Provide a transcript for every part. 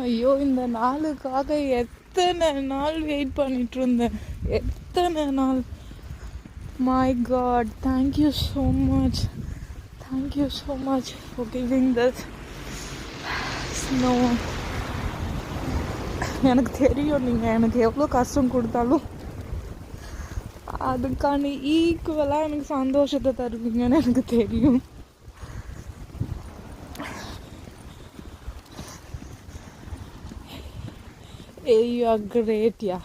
ஐயோ, இந்த நாளுக்காக எத்தனை நாள் வெயிட் பண்ணிட்டு இருந்தேன், எத்தனை நாள். My God, thank you so much, thank you so much for giving this snow. எனக்கு தெரியும் நீங்கள் எனக்கு எவ்வளோ கஷ்டம் கொடுத்தாலும் அதுக்கான ஈக்குவலாக எனக்கு சந்தோஷத்தை தருவீங்கன்னு எனக்கு தெரியும். ஐயோ கிரேட்யா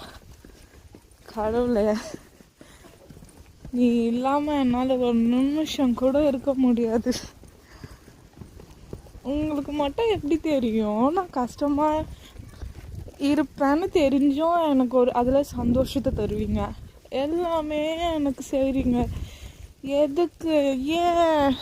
கடவுளே, நீ இல்லாமல் என்னால் ஒரு நிமிஷம் கூட இருக்க முடியாது. உங்களுக்கு மட்டும் எப்படி தெரியும் நான் கஷ்டமாக இருப்பேன்னு தெரிஞ்சும் எனக்கு ஒரு அதில் சந்தோஷத்தை தருவீங்க, எல்லாமே எனக்கு செய்கிறீங்க. எதுக்கு? ஏன்?